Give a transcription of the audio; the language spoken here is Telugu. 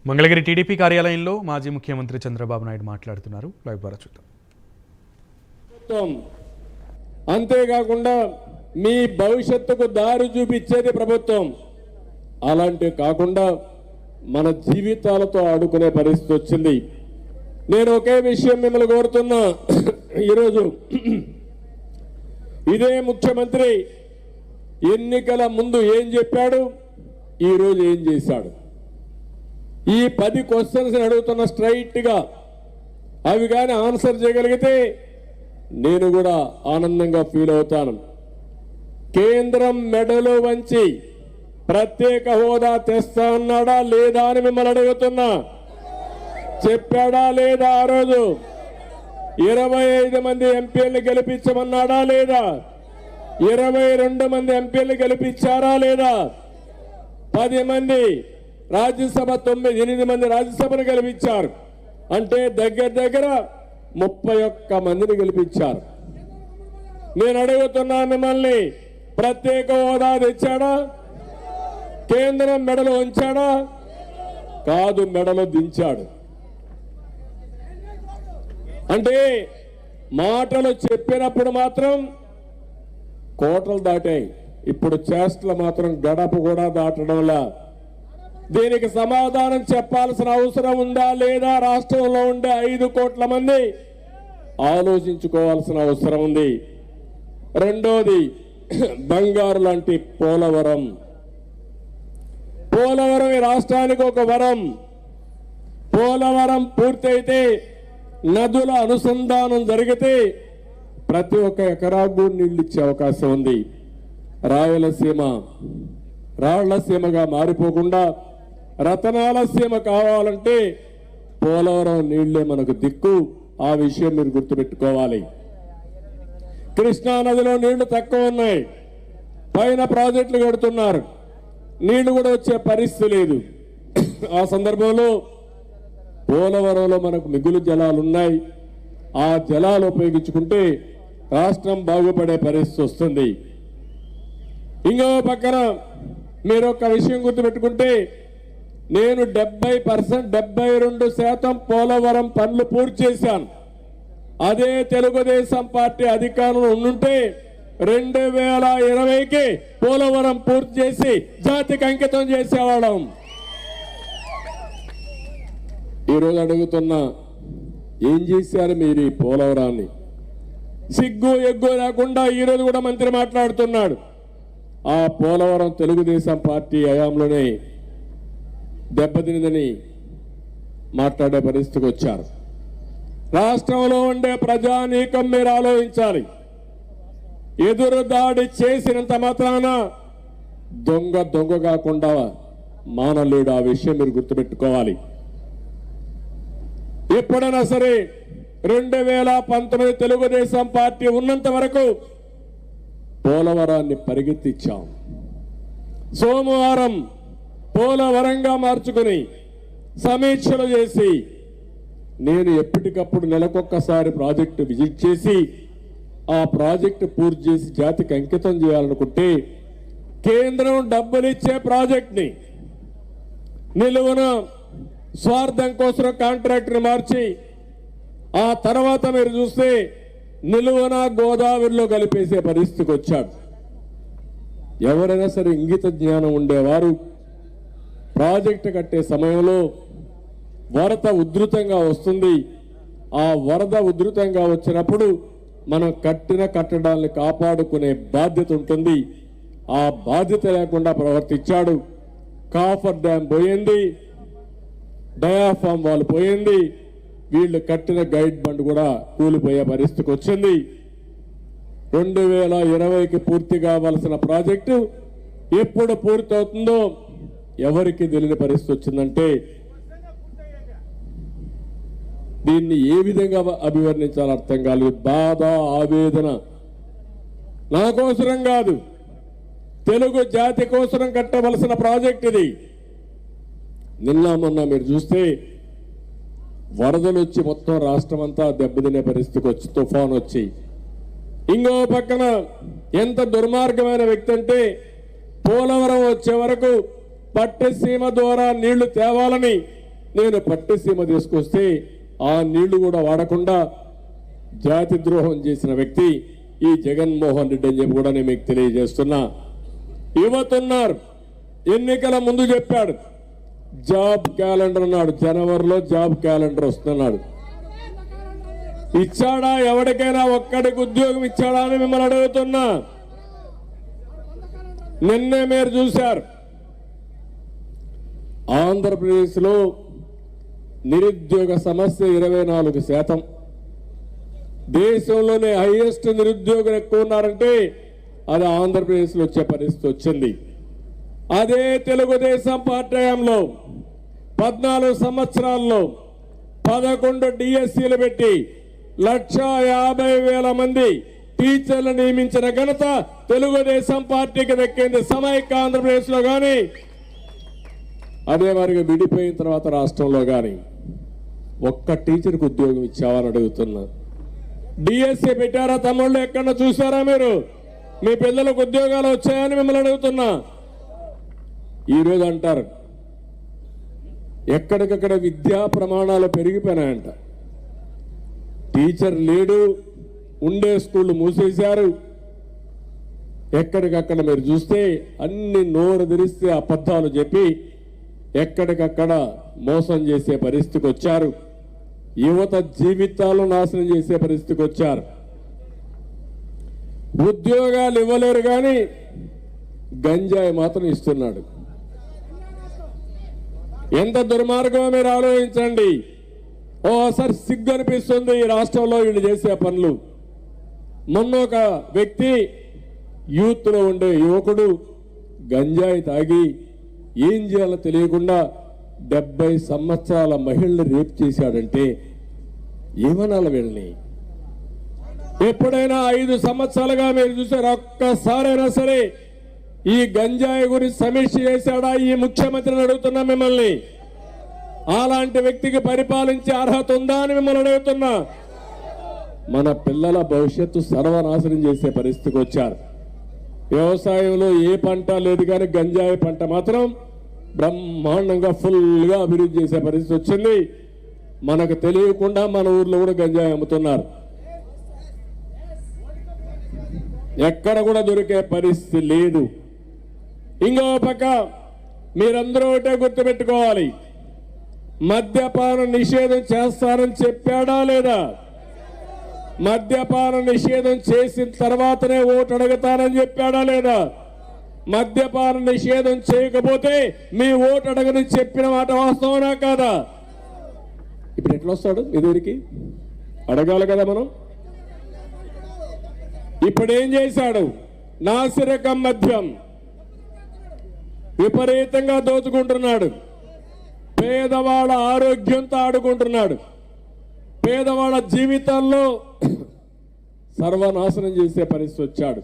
మంగళగిరి టీడీపీ కార్యాలయంలో మాజీ ముఖ్యమంత్రి చంద్రబాబు నాయుడు మాట్లాడుతున్నారు. లైవ్ ద్వారా చూద్దాం. అంతేకాకుండా మీ భవిష్యత్తుకు దారి చూపించేది ప్రభుత్వం. అలాంటి కాకుండా మన జీవితాలతో ఆడుకునే పరిస్థితి వచ్చింది. నేను ఒకే విషయం మిమ్మల్ని కోరుతున్నా. ఈరోజు ఇదే ముఖ్యమంత్రి ఎన్నికల ముందు ఏం చెప్పాడు, ఈరోజు ఏం చేశాడు? ఈ 10 క్వశ్చన్స్ అడుగుతున్న స్ట్రైట్గా అవి కానీ ఆన్సర్ చేయగలిగితే నేను కూడా ఆనందంగా ఫీల్ అవుతాను. కేంద్రం మెడలో వంచి ప్రత్యేక హోదా తెస్తా అన్నాడా లేదా అని మిమ్మల్ని అడుగుతున్నా. చెప్పాడా లేదా? ఆ రోజు 25 మంది ఎంపీలను గెలిపించమన్నాడా లేదా? 22 మంది ఎంపీలను గెలిపించారా లేదా? 10 మంది రాజ్యసభ 8 మంది రాజ్యసభను గెలిపించారు. అంటే దగ్గర 31 మందిని గెలిపించారు. నేను అడుగుతున్నా మిమ్మల్ని, ప్రత్యేక హోదా తెచ్చాడా? కేంద్రం మెడలో ఉంచాడా? కాదు, మెడలో దించాడు. అంటే మాటలు చెప్పినప్పుడు మాత్రం కోటలు దాటాయి, ఇప్పుడు చేష్టలు మాత్రం గడప కూడా దాటడంలా. దీనికి సమాధానం చెప్పాల్సిన అవసరం ఉందా లేదా? రాష్ట్రంలో ఉండే 5 కోట్ల మంది ఆలోచించుకోవాల్సిన అవసరం ఉంది. రెండోది, బంగారు లాంటి పోలవరం ఈ రాష్ట్రానికి ఒక వరం. పోలవరం పూర్తయితే, నదుల అనుసంధానం జరిగితే ప్రతి ఒక్క ఎకరాకు నీళ్లు ఇచ్చే అవకాశం ఉంది. రాయలసీమ రాళ్లసీమగా మారిపోకుండా రతనాల సీమ కావాలంటే పోలవరం నీళ్లే మనకు దిక్కు. ఆ విషయం మీరు గుర్తుపెట్టుకోవాలి. కృష్ణా నదిలో నీళ్లు తక్కువ ఉన్నాయి, పైన ప్రాజెక్టులు కడుతున్నారు, నీళ్లు కూడా వచ్చే పరిస్థితి లేదు. ఆ సందర్భంలో పోలవరంలో మనకు మిగులు జలాలు ఉన్నాయి. ఆ జలాలు ఉపయోగించుకుంటే రాష్ట్రం బాగుపడే పరిస్థితి వస్తుంది. ఇంకో పక్కన మీరు ఒక విషయం గుర్తుపెట్టుకుంటే, నేను 72% పోలవరం పనులు పూర్తి చేశాను. అదే తెలుగుదేశం పార్టీ అధికారంలో ఉండుంటే 2020కి పోలవరం పూర్తి చేసి జాతికి అంకితం చేసేవాళ్ళం. ఈరోజు అడుగుతున్నా, ఏం చేశారు మీరు ఈ పోలవరాన్ని? సిగ్గు ఎగ్గు లేకుండా ఈరోజు కూడా మంత్రి మాట్లాడుతున్నాడు. ఆ పోలవరం తెలుగుదేశం పార్టీ హయాంలోనే దెబ్బతినిందని మాట్లాడే పరిస్థితికి వచ్చారు. రాష్ట్రంలో ఉండే ప్రజానీకం మీరు ఆలోచించాలి. ఎదురు దాడి చేసినంత మాత్రాన దొంగ కాకుండా మానలేడు. ఆ విషయం మీరు గుర్తుపెట్టుకోవాలి. ఎప్పుడైనా సరే 2019 తెలుగుదేశం పార్టీ ఉన్నంత వరకు పోలవరాన్ని పరిగెత్తించాం. సోమవారం పోలవరంగా మార్చుకుని సమీక్షలు చేసి, నేను ఎప్పటికప్పుడు నెలకొక్కసారి ప్రాజెక్టు విజిట్ చేసి ఆ ప్రాజెక్టు పూర్తి చేసి జాతికి అంకితం చేయాలనుకుంటే, కేంద్రం డబ్బులు ఇచ్చే ప్రాజెక్ట్ని నిలువున స్వార్థం కోసం కాంట్రాక్టర్ మార్చి, ఆ తర్వాత మీరు చూస్తే నిలువున గోదావరిలో కలిపేసే పరిస్థితికి వచ్చాడు. ఎవరైనా సరే ఇంగిత జ్ఞానం ఉండేవారు ప్రాజెక్టు కట్టే సమయంలో వరద ఉధృతంగా వస్తుంది. ఆ వరద ఉధృతంగా వచ్చినప్పుడు మనం కట్టిన కట్టడాన్ని కాపాడుకునే బాధ్యత ఉంటుంది. ఆ బాధ్యత లేకుండా ప్రవర్తించాడు. కాఫర్ డ్యాం పోయింది, డయాఫామ్ వాల్ పోయింది, వీళ్ళు కట్టిన గైడ్ బండ్ కూడా కూలిపోయే పరిస్థితికి వచ్చింది. 2020కి పూర్తి కావాల్సిన ప్రాజెక్టు ఎప్పుడు పూర్తవుతుందో ఎవరికి తెలియని పరిస్థితి వచ్చిందంటే, దీన్ని ఏ విధంగా అభివర్ణించాలో అర్థం కాలేదు. బాధ, ఆవేదన నా కోసరం కాదు, తెలుగు జాతి కోసరం కట్టవలసిన ప్రాజెక్ట్ ఇది. నిన్న మొన్న మీరు చూస్తే వరదలు వచ్చి మొత్తం రాష్ట్రం అంతా దెబ్బతినే పరిస్థితికి వచ్చి, తుఫాన్ వచ్చి, ఇంకో పక్కన ఎంత దుర్మార్గమైన వ్యక్తి అంటే, పోలవరం వచ్చే వరకు పట్టసీమ ద్వారా నీళ్లు తేవాలని నేను పట్టిసీమ తీసుకొస్తే ఆ నీళ్లు కూడా వాడకుండా జాతి ద్రోహం చేసిన వ్యక్తి ఈ జగన్మోహన్ రెడ్డి అని చెప్పి కూడా నేను మీకు తెలియజేస్తున్నా. యువతున్నారు, ఎన్నికల ముందు చెప్పాడు జాబ్ క్యాలెండర్ అన్నాడు, జనవరిలో జాబ్ క్యాలెండర్ వస్తున్నాడు. ఇచ్చాడా? ఎవరికైనా ఒక్కడికి ఉద్యోగం ఇచ్చాడా అని మిమ్మల్ని అడుగుతున్నా. నిన్నే మీరు చూశారు ఆంధ్రప్రదేశ్లో నిరుద్యోగ సమస్య 24%. దేశంలోనే హైయెస్ట్ నిరుద్యోగులు ఎక్కువ ఉన్నారంటే అది ఆంధ్రప్రదేశ్లో వచ్చే పరిస్థితి వచ్చింది. అదే తెలుగుదేశం పార్టీ హయాంలో 14 సంవత్సరాల్లో 11 డిఎస్సీలు పెట్టి 1,50,000 మంది టీచర్లు నియమించిన ఘనత తెలుగుదేశం పార్టీకి దక్కింది. సమైక్య ఆంధ్రప్రదేశ్లో కానీ అదే వారికి విడిపోయిన తర్వాత రాష్ట్రంలో కానీ ఒక్క టీచర్కి ఉద్యోగం ఇచ్చావని అడుగుతున్నా. డిఎస్సీ పెట్టారా తమ్ముళ్ళు? ఎక్కడన్నా చూసారా మీరు? మీ పిల్లలకు ఉద్యోగాలు వచ్చాయని మిమ్మల్ని అడుగుతున్నా. ఈరోజు అంటారు ఎక్కడికక్కడ విద్యా ప్రమాణాలు పెరిగిపోయినాయంట. టీచర్ లేడు, ఉండే స్కూళ్ళు మూసేశారు. ఎక్కడికక్కడ మీరు చూస్తే అన్ని నోరు తెరిస్తే అబద్ధాలు చెప్పి ఎక్కడికక్కడ మోసం చేసే పరిస్థితికి వచ్చారు. యువత జీవితాలు నాశనం చేసే పరిస్థితికి వచ్చారు. ఉద్యోగాలు ఇవ్వలేరు కానీ గంజాయి మాత్రం ఇస్తున్నాడు. ఎంత దుర్మార్గమో మీరు ఆలోచించండి. ఓసారి సిగ్గు అనిపిస్తుంది ఈ రాష్ట్రంలో వీళ్ళు చేసే పనులు. మొన్న ఒక వ్యక్తి యూత్లో ఉండే యువకుడు గంజాయి తాగి ఏం చేయాలో తెలియకుండా 70 సంవత్సరాల మహిళని రేప్ చేశాడంటే ఏమనాలి వీళ్ళని? ఎప్పుడైనా 5 సంవత్సరాలుగా మీరు చూసారు ఒక్కసారైనా సరే ఈ గంజాయి గురించి సమీక్ష చేశాడా ఈ ముఖ్యమంత్రిని అడుగుతున్నా మిమ్మల్ని. అలాంటి వ్యక్తికి పరిపాలించే అర్హత ఉందా అని మిమ్మల్ని అడుగుతున్నా. మన పిల్లల భవిష్యత్తు సర్వనాశనం చేసే పరిస్థితికి వచ్చారు. వ్యవసాయంలో ఏ పంట లేదు కానీ గంజాయి పంట మాత్రం బ్రహ్మాండంగా ఫుల్గా అభివృద్ధి చేసే పరిస్థితి వచ్చింది. మనకు తెలియకుండా మన ఊర్లో కూడా గంజాయి అమ్ముతున్నారు. ఎక్కడ కూడా దొరికే పరిస్థితి లేదు. ఇంకో పక్క మీరందరూ ఒకటే గుర్తుపెట్టుకోవాలి, మద్యపాన నిషేధం చేస్తానని చెప్పాడా లేదా? మద్యపాన నిషేధం చేసిన తర్వాతనే ఓటు అడుగుతానని చెప్పాడా లేదా? మద్యపాన నిషేధం చేయకపోతే మీ ఓటు అడగని చెప్పిన మాట వాస్తవనా కాదా? ఇప్పుడు ఎట్లా వస్తాడు మీ దగ్గరికి? అడగాలి కదా మనం. ఇప్పుడేం చేశాడు? నాసిరకం మద్యం విపరీతంగా దోచుకుంటున్నాడు. పేదవాళ్ళ ఆరోగ్యంతో ఆడుకుంటున్నాడు. పేదవాళ్ళ జీవితాల్లో సర్వనాశనం చేసే పరిస్థితి వచ్చాడు.